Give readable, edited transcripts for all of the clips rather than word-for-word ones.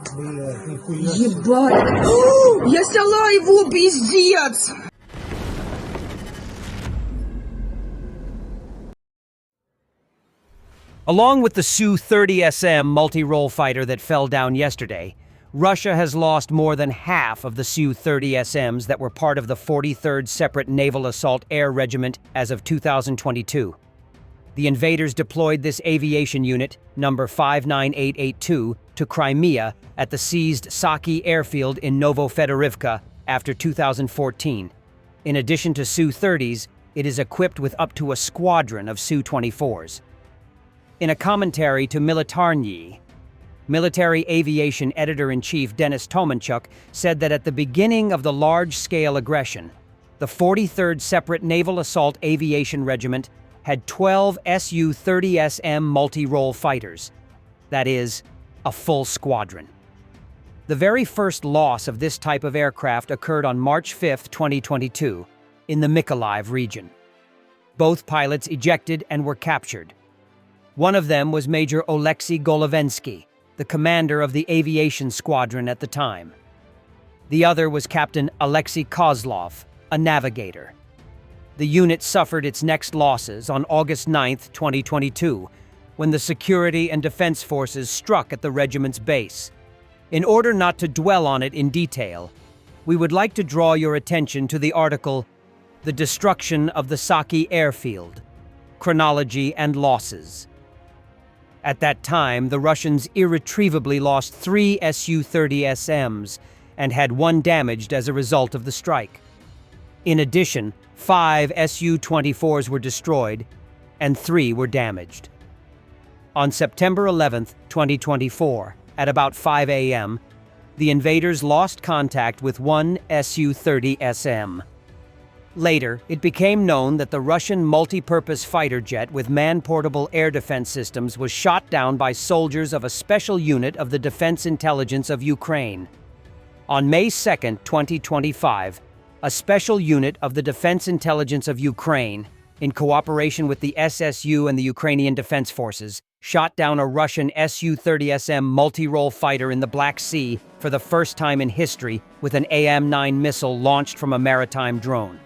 Блядь, нихуя. Ебать! Я сняла его, пиздец! Along with the SU-30SM multi-role fighter that fell down yesterday, Russia has lost more than half of the SU-30SMs that were part of the 43rd Separate Naval Assault Air Regiment as of 2022. The invaders deployed this aviation unit, number 59882, to Crimea at the seized Saki airfield in Novofedorivka after 2014. In addition to Su-30s, it is equipped with up to a squadron of Su-24s. In a commentary to Militarnyi, military aviation editor-in-chief Denis Tomanchuk said that at the beginning of the large-scale aggression, the 43rd Separate Naval Assault Aviation Regiment had 12 Su-30SM multi-role fighters. That is, a full squadron. The very first loss of this type of aircraft occurred on March 5, 2022, in the Mykolaiv region. Both pilots ejected and were captured. One of them was Major Oleksiy Golovensky, the commander of the aviation squadron at the time. The other was Captain Alexei Kozlov, a navigator. The unit suffered its next losses on August 9, 2022, when the security and defense forces struck at the regiment's base. In order not to dwell on it in detail, we would like to draw your attention to the article, The Destruction of the Saki Airfield, Chronology and Losses. At that time, the Russians irretrievably lost 3 Su-30SMs and had 1 damaged as a result of the strike. In addition, 5 Su-24s were destroyed and 3 were damaged. On September 11, 2024, at about 5 a.m., the invaders lost contact with 1 Su-30SM. Later, it became known that the Russian multi-purpose fighter jet with man-portable air defense systems was shot down by soldiers of a special unit of the Defense Intelligence of Ukraine. On May 2, 2025, a special unit of the Defense Intelligence of Ukraine, in cooperation with the SSU and the Ukrainian Defense Forces, shot down a Russian Su-30SM multi-role fighter in the Black Sea for the first time in history with an AM-9 missile launched from a maritime drone.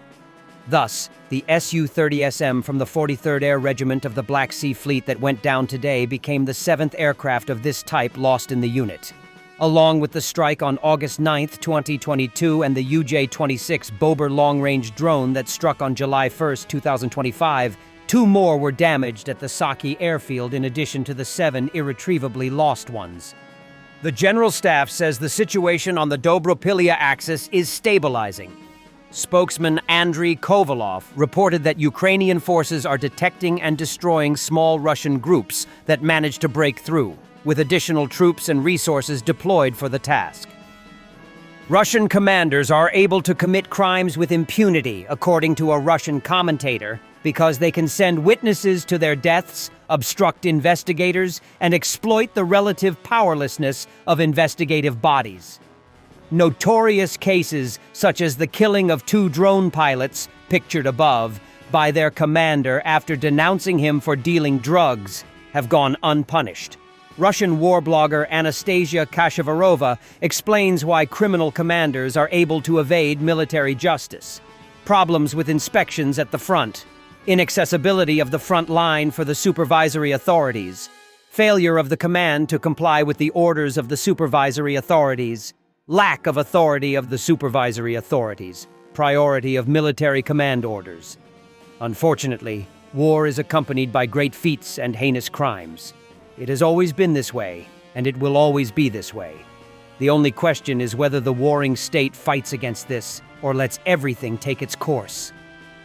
Thus, the Su-30SM from the 43rd Air Regiment of the Black Sea Fleet that went down today became the 7th aircraft of this type lost in the unit. Along with the strike on August 9, 2022, and the UJ-26 Bober long-range drone that struck on July 1, 2025, 2 more were damaged at the Saki airfield in addition to the 7 irretrievably lost ones. The General Staff says the situation on the Dobropilya axis is stabilizing. Spokesman Andriy Kovalov reported that Ukrainian forces are detecting and destroying small Russian groups that manage to break through, with additional troops and resources deployed for the task. Russian commanders are able to commit crimes with impunity, according to a Russian commentator, because they can send witnesses to their deaths, obstruct investigators, and exploit the relative powerlessness of investigative bodies. Notorious cases, such as the killing of 2 drone pilots, pictured above, by their commander after denouncing him for dealing drugs, have gone unpunished. Russian war blogger Anastasia Kashavarova explains why criminal commanders are able to evade military justice. Problems with inspections at the front, inaccessibility of the front line for the supervisory authorities, failure of the command to comply with the orders of the supervisory authorities, lack of authority of the supervisory authorities, priority of military command orders. Unfortunately, war is accompanied by great feats and heinous crimes. It has always been this way, and it will always be this way. The only question is whether the warring state fights against this or lets everything take its course.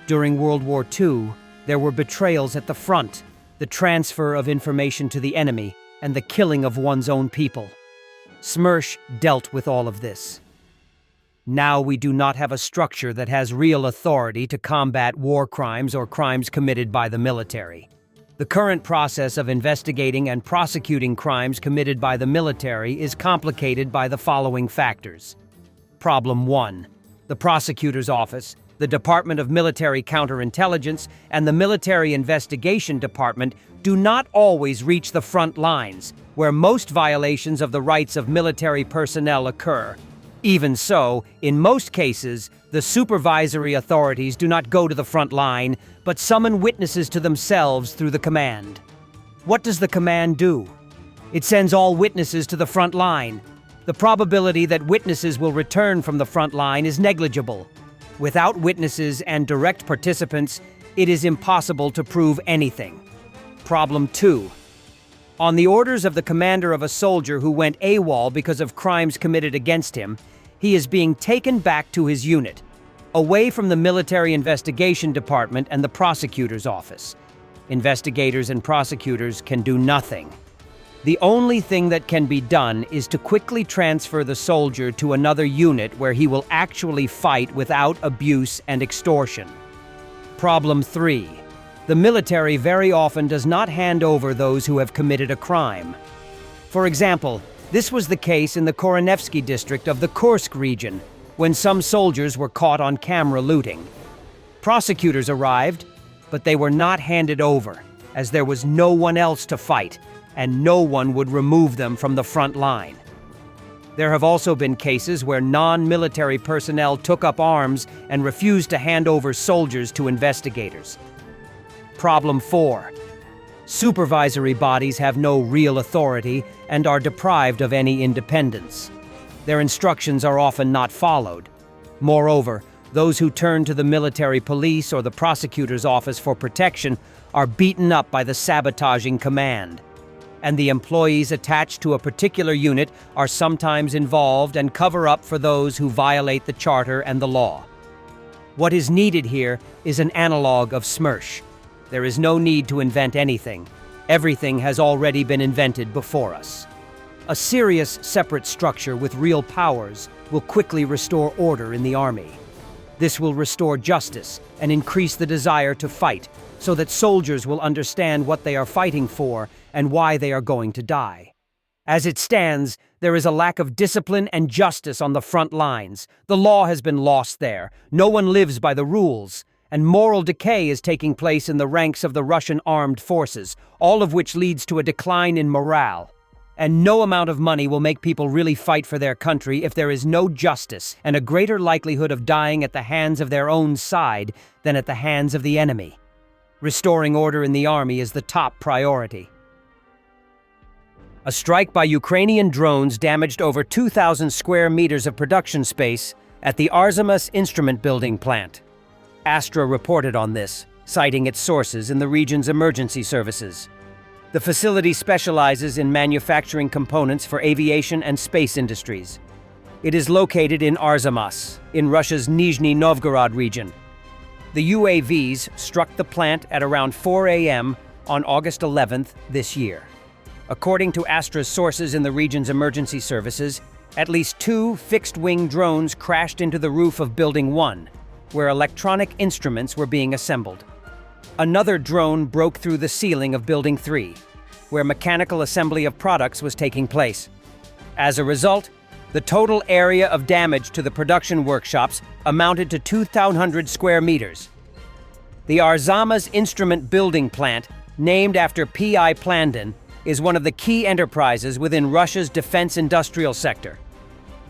During World War II, there were betrayals at the front, the transfer of information to the enemy, and the killing of one's own people. Smersh dealt with all of this. Now we do not have a structure that has real authority to combat war crimes or crimes committed by the military. The current process of investigating and prosecuting crimes committed by the military is complicated by the following factors. Problem 1. The prosecutor's office, the Department of Military Counterintelligence, and the Military Investigation Department do not always reach the front lines, where most violations of the rights of military personnel occur. Even so, in most cases, the supervisory authorities do not go to the front line, but summon witnesses to themselves through the command. What does the command do? It sends all witnesses to the front line. The probability that witnesses will return from the front line is negligible. Without witnesses and direct participants, it is impossible to prove anything. Problem 2. On the orders of the commander of a soldier who went AWOL because of crimes committed against him, he is being taken back to his unit, away from the Military Investigation Department and the prosecutor's office. Investigators and prosecutors can do nothing. The only thing that can be done is to quickly transfer the soldier to another unit where he will actually fight without abuse and extortion. Problem 3. The military very often does not hand over those who have committed a crime. For example, this was the case in the Koronevsky district of the Kursk region, when some soldiers were caught on camera looting. Prosecutors arrived, but they were not handed over, as there was no one else to fight, and no one would remove them from the front line. There have also been cases where non-military personnel took up arms and refused to hand over soldiers to investigators. Problem 4. Supervisory bodies have no real authority and are deprived of any independence. Their instructions are often not followed. Moreover, those who turn to the military police or the prosecutor's office for protection are beaten up by the sabotaging command. And the employees attached to a particular unit are sometimes involved and cover up for those who violate the charter and the law. What is needed here is an analog of SMERSH. There is no need to invent anything. Everything has already been invented before us. A serious, separate structure with real powers will quickly restore order in the army. This will restore justice and increase the desire to fight, so that soldiers will understand what they are fighting for and why they are going to die. As it stands, there is a lack of discipline and justice on the front lines. The law has been lost there. No one lives by the rules. And moral decay is taking place in the ranks of the Russian armed forces, all of which leads to a decline in morale. And no amount of money will make people really fight for their country if there is no justice and a greater likelihood of dying at the hands of their own side than at the hands of the enemy. Restoring order in the army is the top priority. A strike by Ukrainian drones damaged over 2,000 square meters of production space at the Arzamas instrument building plant. Astra reported on this, citing its sources in the region's emergency services. The facility specializes in manufacturing components for aviation and space industries. It is located in Arzamas, in Russia's Nizhny Novgorod region. The UAVs struck the plant at around 4 a.m. on August 11th this year. According to Astra's sources in the region's emergency services, at least 2 fixed-wing drones crashed into the roof of Building 1, where electronic instruments were being assembled. Another drone broke through the ceiling of Building 3, where mechanical assembly of products was taking place. As a result, the total area of damage to the production workshops amounted to 2,000 square meters. The Arzamas instrument building plant, named after P.I. Plandin, is one of the key enterprises within Russia's defense industrial sector.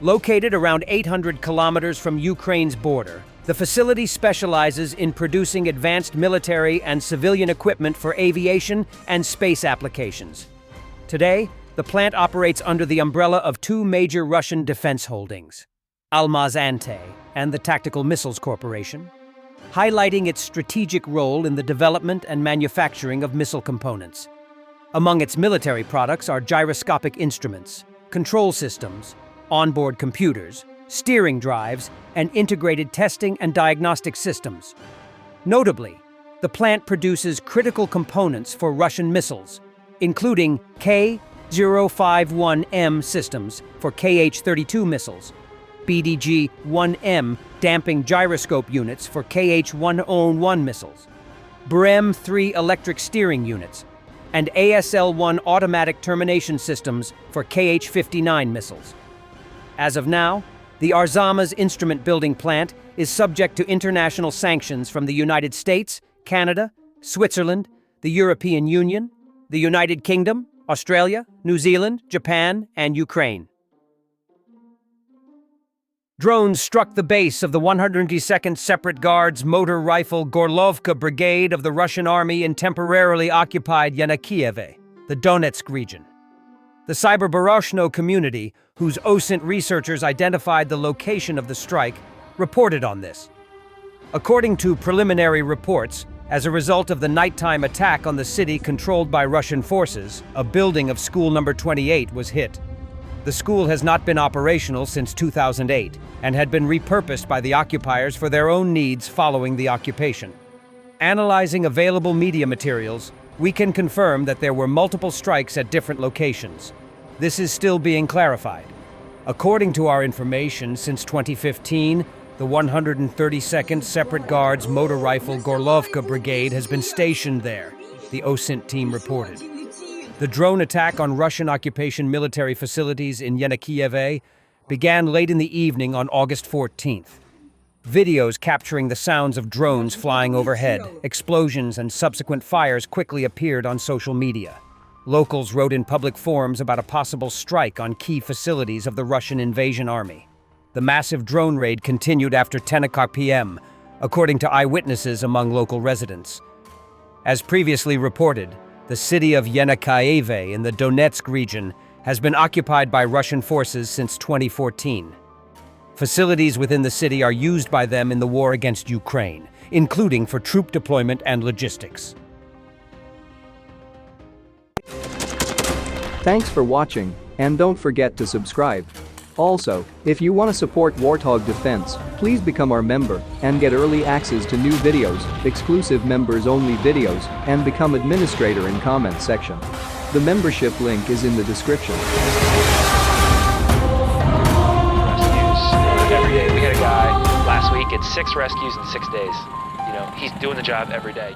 Located around 800 kilometers from Ukraine's border, the facility specializes in producing advanced military and civilian equipment for aviation and space applications. Today, the plant operates under the umbrella of 2 major Russian defense holdings, Almaz-Antey and the Tactical Missiles Corporation, highlighting its strategic role in the development and manufacturing of missile components. Among its military products are gyroscopic instruments, control systems, onboard computers, steering drives, and integrated testing and diagnostic systems. Notably, the plant produces critical components for Russian missiles, including K-051M systems for Kh-32 missiles, BDG-1M damping gyroscope units for Kh-101 missiles, BREM-3 electric steering units, and ASL-1 automatic termination systems for Kh-59 missiles. As of now, The Arzama's instrument building plant is subject to international sanctions from the United States, Canada, Switzerland, the European Union, the United Kingdom, Australia, New Zealand, Japan, and Ukraine. Drones struck the base of the 122nd Separate Guards Motor Rifle Gorlovka Brigade of the Russian Army in temporarily occupied Yenakieve, the Donetsk region. The Cyberbaroshno community, whose OSINT researchers identified the location of the strike, reported on this. According to preliminary reports, as a result of the nighttime attack on the city controlled by Russian forces, a building of school number 28 was hit. The school has not been operational since 2008 and had been repurposed by the occupiers for their own needs following the occupation. Analyzing available media materials, we can confirm that there were multiple strikes at different locations. This is still being clarified. According to our information, since 2015, the 132nd Separate Guards Motor Rifle Gorlovka Brigade has been stationed there, the OSINT team reported. The drone attack on Russian occupation military facilities in Yenakieve began late in the evening on August 14th. Videos capturing the sounds of drones flying overhead, explosions, and subsequent fires quickly appeared on social media. Locals wrote in public forums about a possible strike on key facilities of the Russian invasion army. The massive drone raid continued after 10 o'clock p.m., according to eyewitnesses among local residents. As previously reported, the city of Yenakieve in the Donetsk region has been occupied by Russian forces since 2014. Facilities within the city are used by them in the war against Ukraine, including for troop deployment and logistics. Thanks for watching, and don't forget to subscribe. Also, if you want to support Warthog Defense, please become our member and get early access to new videos, exclusive members-only videos, and become administrator in comment section. The membership link is in the description. Every day. We had a guy last week, it's 6 rescues in 6 days. You know, he's doing the job every day.